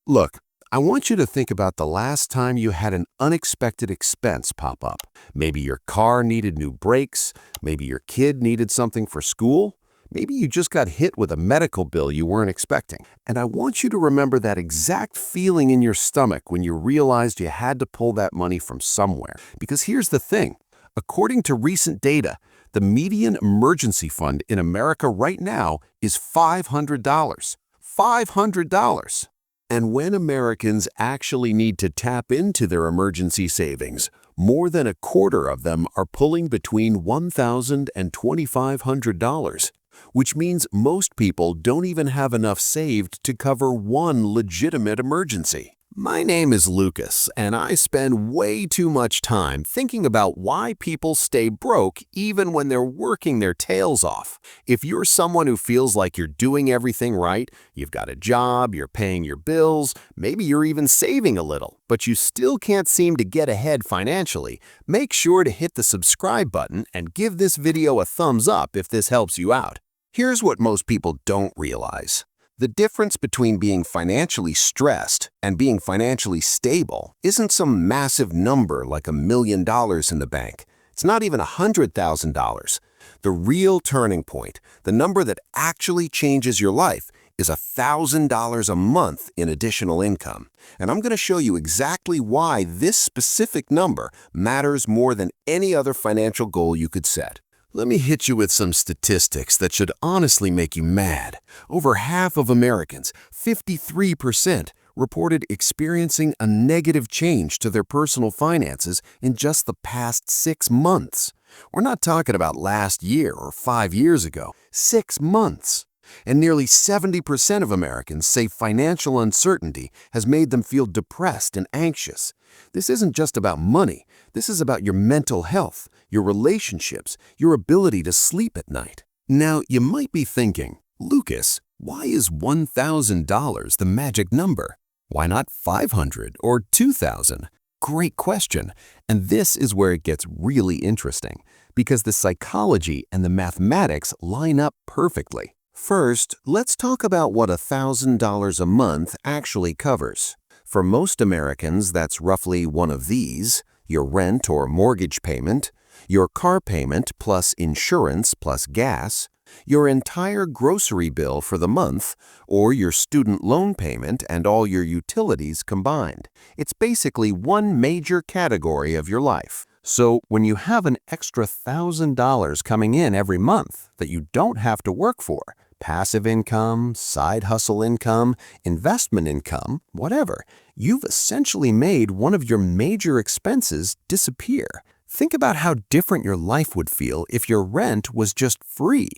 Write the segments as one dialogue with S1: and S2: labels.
S1: Look, I want you to think about the last time you had an unexpected expense pop up. Maybe your car needed new brakes, maybe your kid needed something for school, maybe you just got hit with a medical bill you weren't expecting. And I want you to remember that exact feeling in your stomach when you realized you had to pull that money from somewhere. Because here's the thing. According to recent data, the median emergency fund in America right now is $500. $500. And when Americans actually need to tap into their emergency savings, more than a quarter of them are pulling between $1,000 and $2,500, which means most people don't even have enough saved to cover one legitimate emergency. My name is Lucas, and I spend way too much time thinking about why people stay broke even when they're working their tails off. If you're someone who feels like you're doing everything right, you've got a job, you're paying your bills, maybe you're even saving a little, but you still can't seem to get ahead financially, make sure to hit the subscribe button and give this video a thumbs up if this helps you out. Here's what most people don't realize. The difference between being financially stressed and being financially stable isn't some massive number like $1 million in the bank. It's not even $100,000. The real turning point, the number that actually changes your life, is $1,000 a month in additional income. And I'm going to show you exactly why this specific number matters more than any other financial goal you could set. Let me hit you with some statistics that should honestly make you mad. Over half of Americans, 53%, reported experiencing a negative change to their personal finances in just the past 6 months. We're not talking about last year or 5 years ago, 6 months. And nearly 70% of Americans say financial uncertainty has made them feel depressed and anxious. This isn't just about money. This is about your mental health, your relationships, your ability to sleep at night. Now, you might be thinking, Lucas, why is $1,000 the magic number? Why not 500 or 2,000? Great question. And this is where it gets really interesting, because the psychology and the mathematics line up perfectly. First, let's talk about what $1,000 a month actually covers. For most Americans, that's roughly one of these: your rent or mortgage payment, your car payment plus insurance plus gas, your entire grocery bill for the month, or your student loan payment and all your utilities combined. It's basically one major category of your life. So when you have an extra $1,000 coming in every month that you don't have to work for, passive income, side hustle income, investment income, whatever, you've essentially made one of your major expenses disappear. Think about how different your life would feel if your rent was just free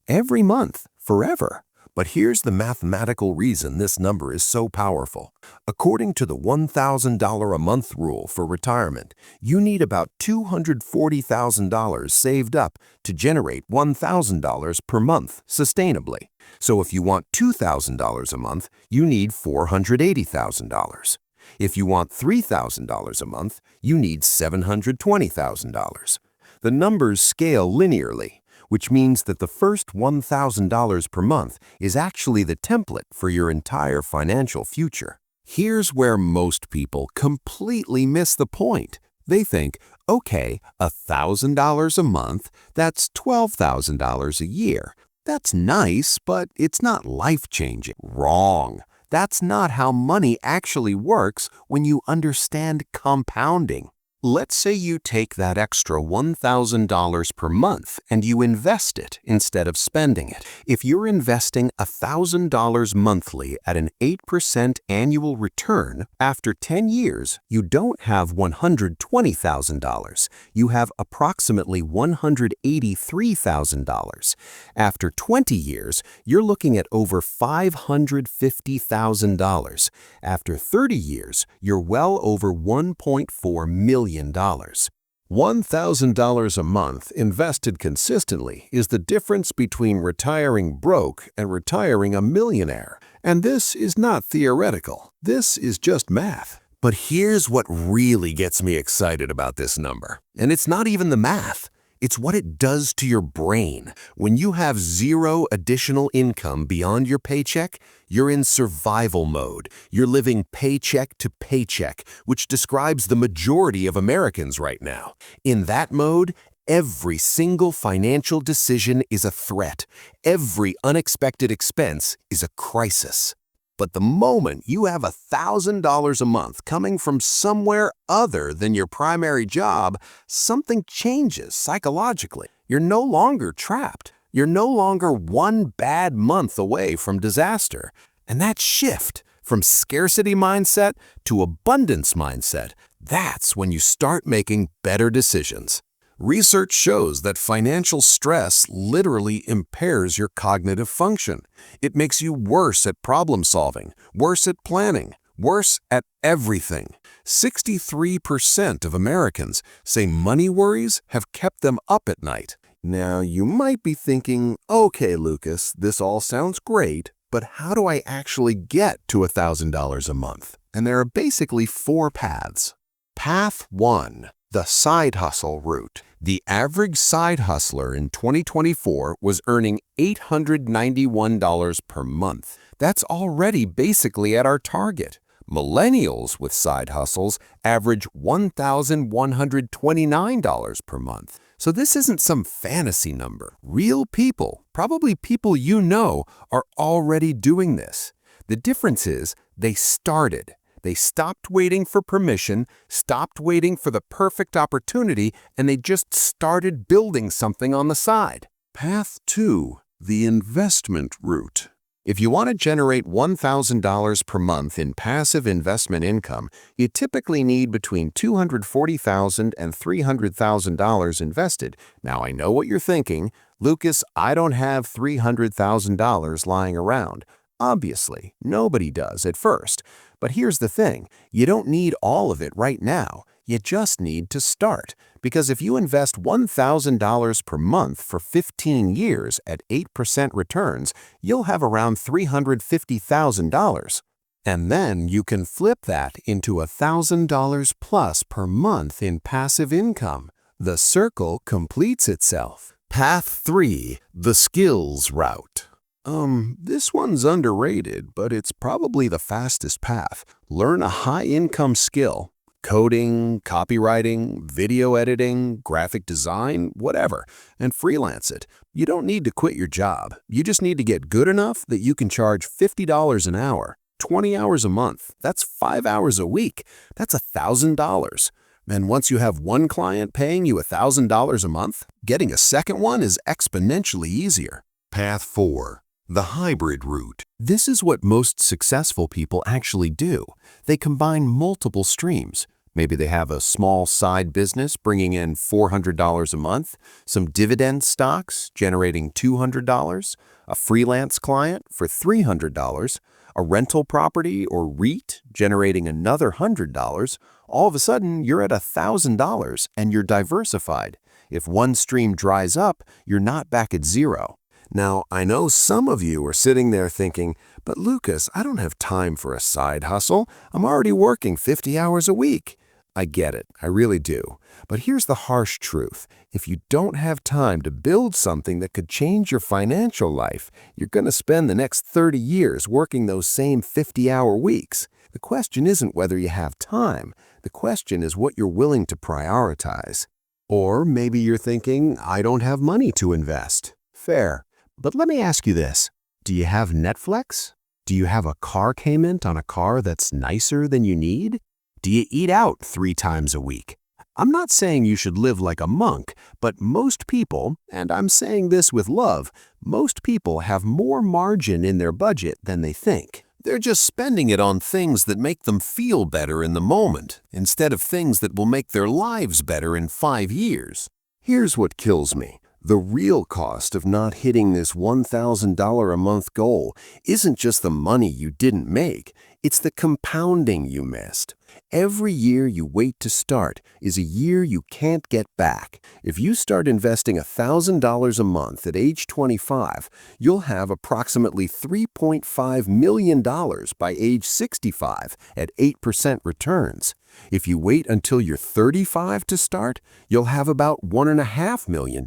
S1: every month, forever. But here's the mathematical reason this number is so powerful. According to the $1,000 a month rule for retirement, you need about $240,000 saved up to generate $1,000 per month sustainably. So if you want $2,000 a month, you need $480,000. If you want $3,000 a month, you need $720,000. The numbers scale linearly, which means that the first $1,000 per month is actually the template for your entire financial future. Here's where most people completely miss the point. They think, okay, $1,000 a month, that's $12,000 a year. That's nice, but it's not life-changing. Wrong. That's not how money actually works when you understand compounding. Let's say you take that extra $1,000 per month and you invest it instead of spending it. If you're investing $1,000 monthly at an 8% annual return, after 10 years, you don't have $120,000. You have approximately $183,000. After 20 years, you're looking at over $550,000. After 30 years, you're well over $1.4 million. $1,000 a month invested consistently is the difference between retiring broke and retiring a millionaire. And this is not theoretical. This is just math. But here's what really gets me excited about this number. And it's not even the math. It's what it does to your brain. When you have zero additional income beyond your paycheck, you're in survival mode. You're living paycheck to paycheck, which describes the majority of Americans right now. In that mode, every single financial decision is a threat. Every unexpected expense is a crisis. But the moment you have $1,000 a month coming from somewhere other than your primary job, something changes psychologically. You're no longer trapped. You're no longer one bad month away from disaster. And that shift from scarcity mindset to abundance mindset, that's when you start making better decisions. Research shows that financial stress literally impairs your cognitive function. It makes you worse at problem solving, worse at planning, worse at everything. 63% of Americans say money worries have kept them up at night. Now, you might be thinking, okay, Lucas, this all sounds great, but how do I actually get to $1,000 a month? And there are basically 4 paths. Path 1. The side hustle route. The average side hustler in 2024 was earning $891 per month. That's already basically at our target. Millennials with side hustles average $1,129 per month. So this isn't some fantasy number. Real people, probably people you know, are already doing this. The difference is they started. They stopped waiting for permission, stopped waiting for the perfect opportunity, and they just started building something on the side. Path 2. The investment route. If you want to generate $1,000 per month in passive investment income, you typically need between $240,000 and $300,000 invested. Now, I know what you're thinking. Lucas, I don't have $300,000 lying around. Obviously, nobody does at first. But here's the thing, you don't need all of it right now. You just need to start. Because if you invest $1,000 per month for 15 years at 8% returns, you'll have around $350,000. And then you can flip that into $1,000 plus per month in passive income. The circle completes itself. Path 3. The skills route. This one's underrated, but it's probably the fastest path. Learn a high-income skill. Coding, copywriting, video editing, graphic design, whatever, and freelance it. You don't need to quit your job. You just need to get good enough that you can charge $50 an hour, 20 hours a month. That's 5 hours a week. That's $1,000. And once you have one client paying you $1,000 a month, getting a second one is exponentially easier. Path 4. The hybrid route. This is what most successful people actually do. They combine multiple streams. Maybe they have a small side business bringing in $400 a month, some dividend stocks generating $200, a freelance client for $300, a rental property or REIT generating another $100. All of a sudden, you're at $1,000 and you're diversified. If one stream dries up, you're not back at zero. Now, I know some of you are sitting there thinking, but Lucas, I don't have time for a side hustle. I'm already working 50 hours a week. I get it, I really do. But here's the harsh truth. If you don't have time to build something that could change your financial life, you're going to spend the next 30 years working those same 50-hour weeks. The question isn't whether you have time. The question is what you're willing to prioritize. Or maybe you're thinking, I don't have money to invest. Fair. But let me ask you this. Do you have Netflix? Do you have a car payment on a car that's nicer than you need? Do you eat out 3 times a week? I'm not saying you should live like a monk, but most people, and I'm saying this with love, most people have more margin in their budget than they think. They're just spending it on things that make them feel better in the moment, instead of things that will make their lives better in 5 years. Here's what kills me. The real cost of not hitting this $1,000 a month goal isn't just the money you didn't make. It's the compounding you missed. Every year you wait to start is a year you can't get back. If you start investing $1,000 a month at age 25, you'll have approximately $3.5 million by age 65 at 8% returns. If you wait until you're 35 to start, you'll have about $1.5 million.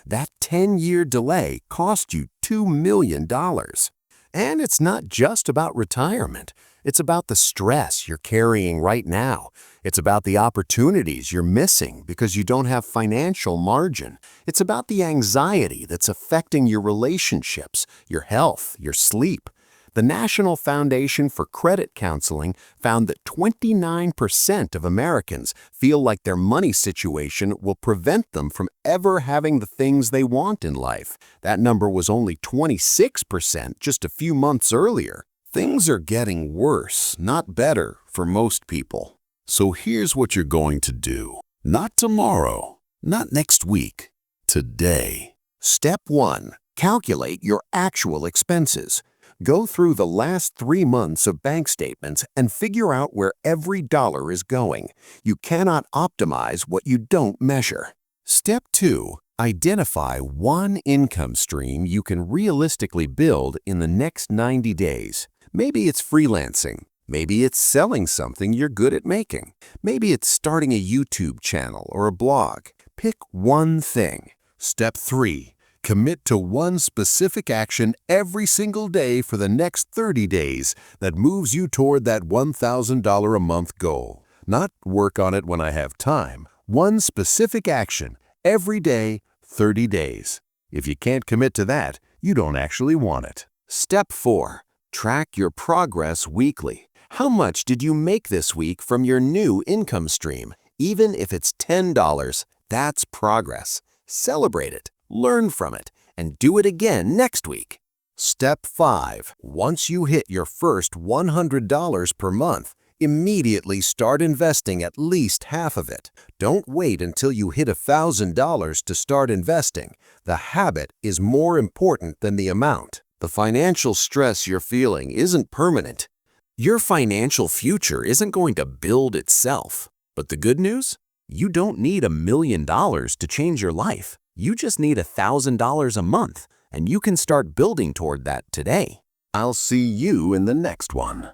S1: That 10-year delay cost you $2 million. And it's not just about retirement. It's about the stress you're carrying right now. It's about the opportunities you're missing because you don't have financial margin. It's about the anxiety that's affecting your relationships, your health, your sleep. The National Foundation for Credit Counseling found that 29% of Americans feel like their money situation will prevent them from ever having the things they want in life. That number was only 26% just a few months earlier. Things are getting worse, not better, for most people. So here's what you're going to do. Not tomorrow, not next week, today. Step 1. Calculate your actual expenses. Go through the last 3 months of bank statements and figure out where every dollar is going. You cannot optimize what you don't measure. Step 2. Identify one income stream you can realistically build in the next 90 days. Maybe it's freelancing. Maybe it's selling something you're good at making. Maybe it's starting a YouTube channel or a blog. Pick one thing. Step 3. Commit to one specific action every single day for the next 30 days that moves you toward that $1,000 a month goal. Not work on it when I have time. One specific action every day, 30 days. If you can't commit to that, you don't actually want it. Step 4. Track your progress weekly. How much did you make this week from your new income stream? Even if it's $10, that's progress. Celebrate it. Learn from it, and do it again next week. Step 5. Once you hit your first $100 per month, immediately start investing at least half of it. Don't wait until you hit $1,000 to start investing. The habit is more important than the amount. The financial stress you're feeling isn't permanent. Your financial future isn't going to build itself. But the good news? You don't need $1 million to change your life. You just need $1,000 a month, and you can start building toward that today. I'll see you in the next one.